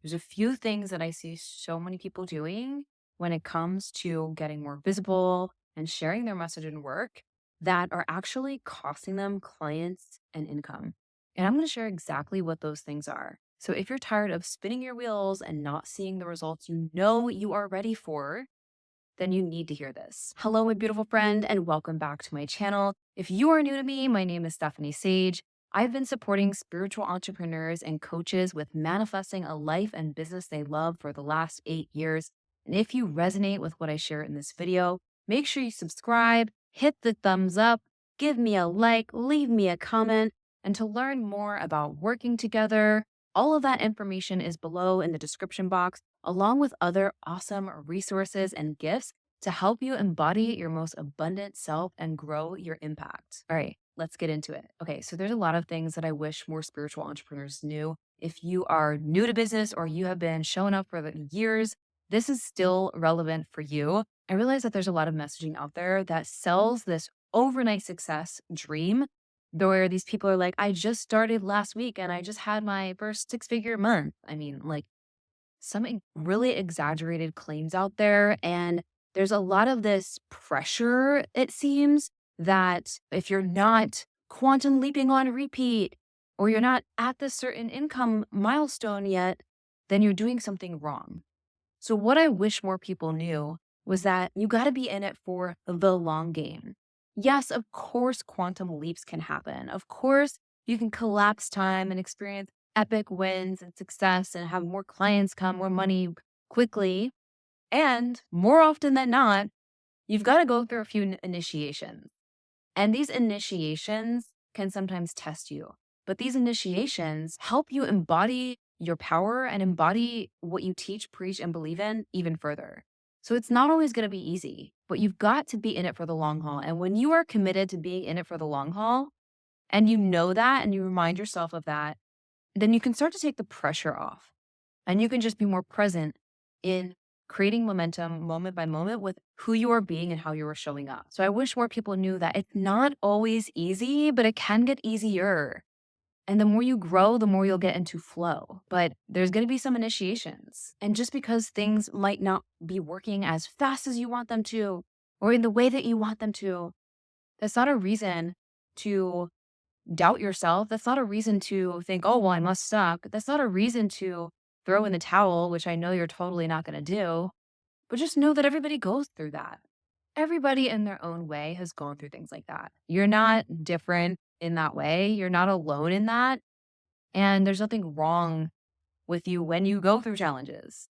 There's a few things that I see so many people doing when it comes to getting more visible and sharing their message and work that are actually costing them clients and income. And I'm going to share exactly what those things are. So if you're tired of spinning your wheels and not seeing the results you know you are ready for, then you need to hear this. Hello, my beautiful friend, and welcome back to my channel. If you are new to me, my name is Stephanie Sage. I've been supporting spiritual entrepreneurs and coaches with manifesting a life and business they love for the last 8 years. And if you resonate with what I share in this video, make sure you subscribe, hit the thumbs up, give me a like, leave me a comment, and to learn more about working together, all of that information is below in the description box, along with other awesome resources and gifts to help you embody your most abundant self and grow your impact. All right, let's get into it. Okay, so there's a lot of things that I wish more spiritual entrepreneurs knew. If you are new to business or you have been showing up for years, this is still relevant for you. I realize that there's a lot of messaging out there that sells this overnight success dream where these people are like, I just started last week and I just had my first six-figure month. I mean, like, some really exaggerated claims out there. And there's a lot of this pressure, it seems, that if you're not quantum leaping on repeat or you're not at this certain income milestone yet, then you're doing something wrong. So, what I wish more people knew was that you got to be in it for the long game. Yes, of course, quantum leaps can happen. Of course, you can collapse time and experience epic wins and success and have more clients come, more money quickly. And more often than not, you've got to go through a few initiations. And these initiations can sometimes test you, but these initiations help you embody your power and embody what you teach, preach, and believe in even further. So it's not always going to be easy, but you've got to be in it for the long haul. And when you are committed to being in it for the long haul, and you know that and you remind yourself of that, then you can start to take the pressure off and you can just be more present in creating momentum moment by moment with who you are being and how you are showing up. So I wish more people knew that it's not always easy, but it can get easier. And the more you grow, the more you'll get into flow. But there's going to be some initiations. And just because things might not be working as fast as you want them to, or in the way that you want them to, that's not a reason to doubt yourself. That's not a reason to think, oh, well, I must suck. That's not a reason to throw in the towel, which I know you're totally not going to do. But just know that everybody goes through that. Everybody in their own way has gone through things like that. You're not different in that way. You're not alone in that. And there's nothing wrong with you when you go through challenges.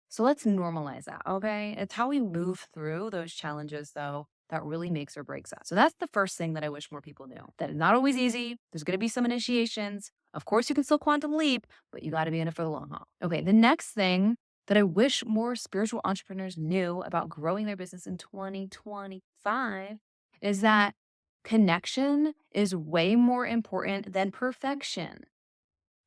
So let's normalize that, okay? It's how we move through those challenges, though, that really makes or breaks us. So that's the first thing that I wish more people knew. That it's not always easy. There's going to be some initiations. Of course, you can still quantum leap, but you got to be in it for the long haul. Okay, the next thing that I wish more spiritual entrepreneurs knew about growing their business in 2025 is that connection is way more important than perfection.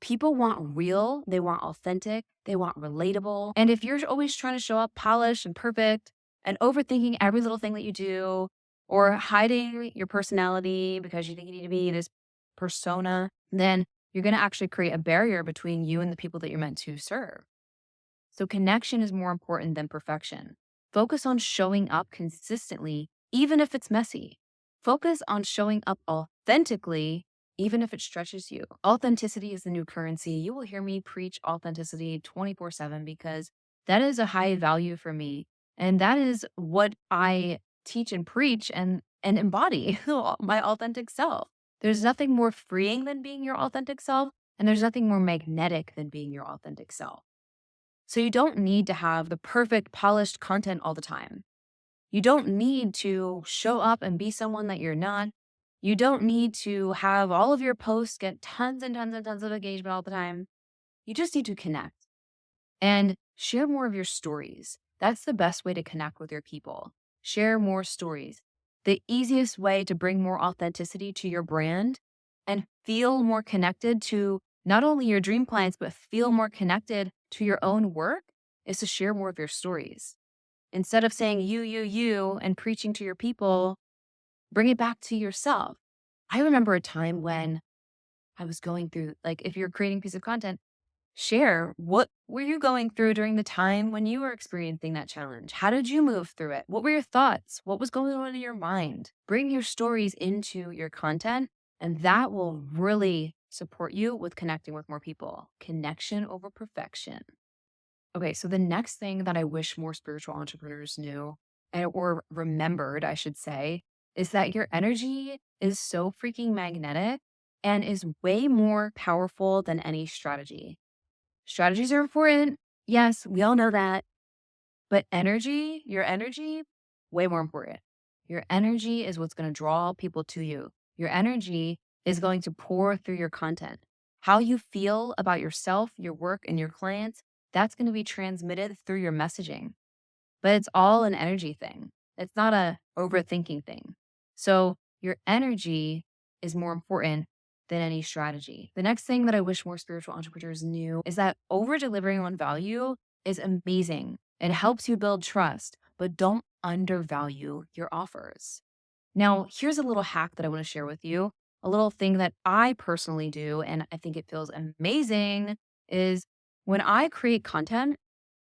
People want real, they want authentic, they want relatable. And if you're always trying to show up polished and perfect and overthinking every little thing that you do or hiding your personality because you think you need to be this persona, then you're going to actually create a barrier between you and the people that you're meant to serve. So connection is more important than perfection. Focus on showing up consistently, even if it's messy. Focus on showing up authentically, even if it stretches you. Authenticity is the new currency. You will hear me preach authenticity 24/7 because that is a high value for me. And that is what I teach and preach and embody my authentic self. There's nothing more freeing than being your authentic self, and there's nothing more magnetic than being your authentic self. So you don't need to have the perfect polished content all the time. You don't need to show up and be someone that you're not. You don't need to have all of your posts get tons and tons and tons of engagement all the time. You just need to connect and share more of your stories. That's the best way to connect with your people. Share more stories. The easiest way to bring more authenticity to your brand and feel more connected to not only your dream clients, but feel more connected to your own work is to share more of your stories. Instead of saying you, and preaching to your people, bring it back to yourself. I remember a time when I was going through, like, if you're creating a piece of content, Share, what were you going through during the time when you were experiencing that challenge? How did you move through it? What were your thoughts? What was going on in your mind? Bring your stories into your content, and that will really support you with connecting with more people. Connection over perfection. Okay, so the next thing that I wish more spiritual entrepreneurs knew or remembered, I should say, is that your energy is so freaking magnetic and is way more powerful than any strategy. Strategies are important. Yes, we all know that. But energy, your energy, way more important. Your energy is what's going to draw people to you. Your energy is going to pour through your content. How you feel about yourself, your work, and your clients, that's going to be transmitted through your messaging. But it's all an energy thing. It's not a overthinking thing. So your energy is more important than any strategy. The next thing that I wish more spiritual entrepreneurs knew is that over delivering on value is amazing. It helps you build trust, but don't undervalue your offers. Now, here's a little hack that I want to share with you. A little thing that I personally do, and I think it feels amazing, is when I create content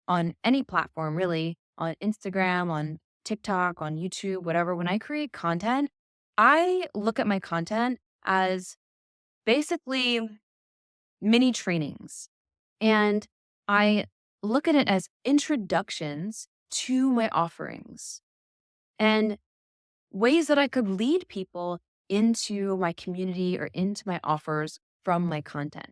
on any platform, really, on Instagram, on TikTok, on YouTube, whatever, when I create content, I look at my content as basically mini trainings. And I look at it as introductions to my offerings and ways that I could lead people into my community or into my offers from my content.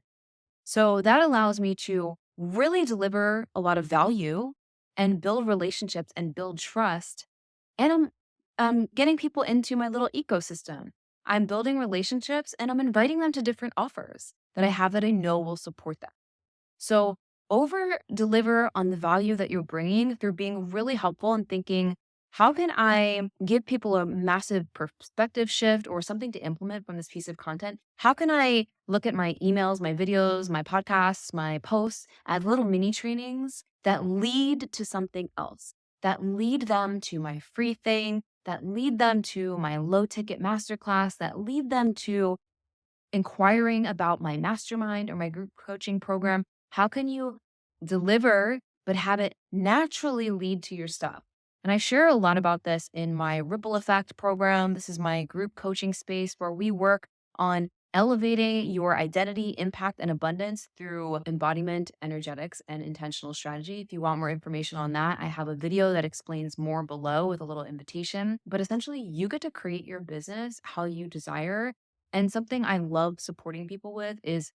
So that allows me to really deliver a lot of value and build relationships and build trust. And I'm getting people into my little ecosystem. I'm building relationships and I'm inviting them to different offers that I have that I know will support them. So over deliver on the value that you're bringing through being really helpful and thinking, how can I give people a massive perspective shift or something to implement from this piece of content? How can I look at my emails, my videos, my podcasts, my posts as little mini trainings that lead to something else, that lead them to my free thing, that lead them to my low ticket masterclass, that lead them to inquiring about my mastermind or my group coaching program? How can you deliver, but have it naturally lead to your stuff? And I share a lot about this in my Ripple Effect program. This is my group coaching space where we work on elevating your identity, impact, and abundance through embodiment, energetics, and intentional strategy. If you want more information on that, I have a video that explains more below with a little invitation. But essentially, you get to create your business how you desire, and something I love supporting people with is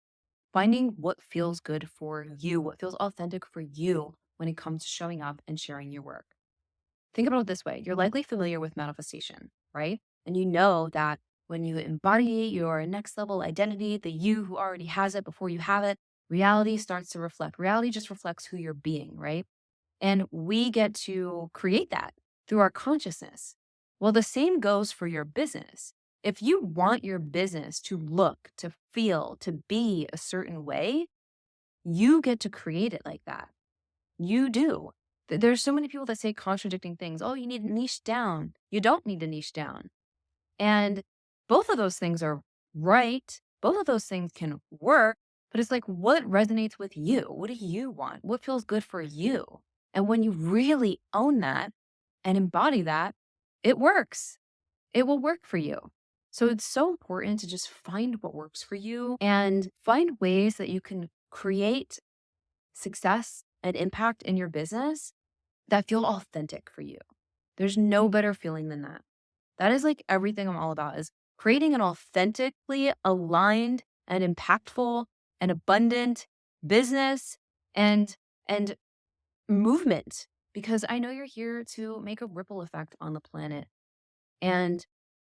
finding what feels good for you, what feels authentic for you when it comes to showing up and sharing your work. Think about it this way. You're likely familiar with manifestation, right? And you know that when you embody your next level identity, the you who already has it before you have it, reality starts to reflect. Reality just reflects who you're being, right? And we get to create that through our consciousness. Well, the same goes for your business. If you want your business to look, to feel, to be a certain way, you get to create it like that. You do. There's so many people that say contradicting things. Oh, you need to niche down. You don't need to niche down. And both of those things are right. Both of those things can work, but it's like, what resonates with you? What do you want? What feels good for you? And when you really own that and embody that, it works. It will work for you. So it's so important to just find what works for you and find ways that you can create success and impact in your business that feel authentic for you. There's no better feeling than that. That is like everything I'm all about is creating an authentically aligned and impactful and abundant business and movement, because I know you're here to make a ripple effect on the planet. And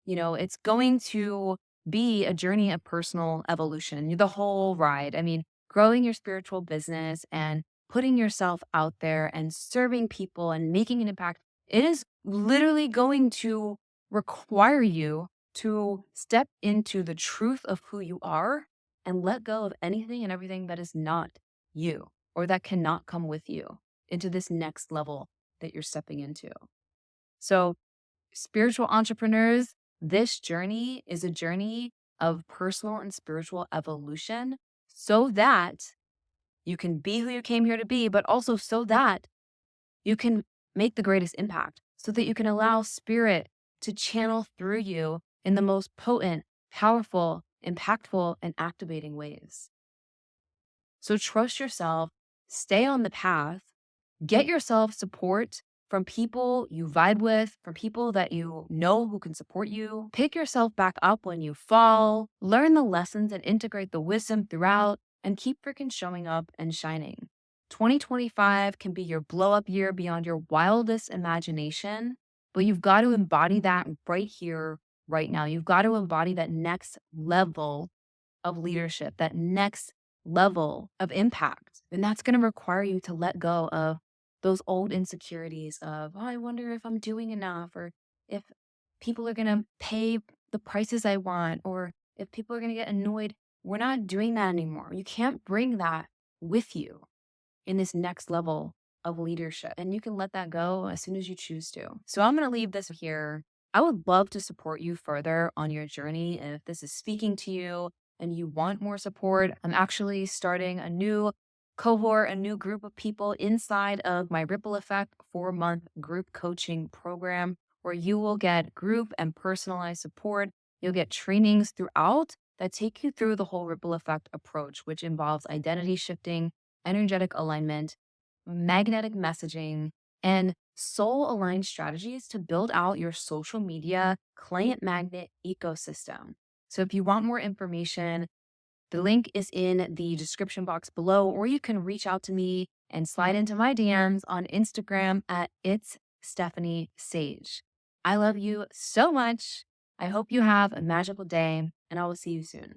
it's going to be a journey of personal evolution, the whole ride. I mean, growing your spiritual business and putting yourself out there and serving people and making an impact, it is literally going to require you to step into the truth of who you are and let go of anything and everything that is not you or that cannot come with you into this next level that you're stepping into. So, spiritual entrepreneurs, this journey is a journey of personal and spiritual evolution so that you can be who you came here to be, but also so that you can make the greatest impact, so that you can allow spirit to channel through you in the most potent, powerful, impactful, and activating ways. So trust yourself, stay on the path, get yourself support from people you vibe with, from people that you know who can support you. Pick yourself back up when you fall, learn the lessons and integrate the wisdom throughout, and keep freaking showing up and shining. 2025 can be your blow up year beyond your wildest imagination, but you've got to embody that right here, right now. You've got to embody that next level of leadership, that next level of impact. And that's going to require you to let go of those old insecurities of, oh, I wonder if I'm doing enough, or if people are going to pay the prices I want, or if people are going to get annoyed. We're not doing that anymore. You can't bring that with you in this next level of leadership. And you can let that go as soon as you choose to. So I'm going to leave this here. I would love to support you further on your journey. And if this is speaking to you and you want more support, I'm actually starting a new cohort, a new group of people inside of my Ripple Effect 4-month group coaching program, where you will get group and personalized support. You'll get trainings throughout that take you through the whole Ripple Effect approach, which involves identity shifting, energetic alignment, magnetic messaging, and soul aligned strategies to build out your social media client magnet ecosystem. So if you want more information, the link is in the description box below, or you can reach out to me and slide into my DMs on Instagram at It's Stephanie Sage. I love you so much. I hope you have a magical day, and I will see you soon.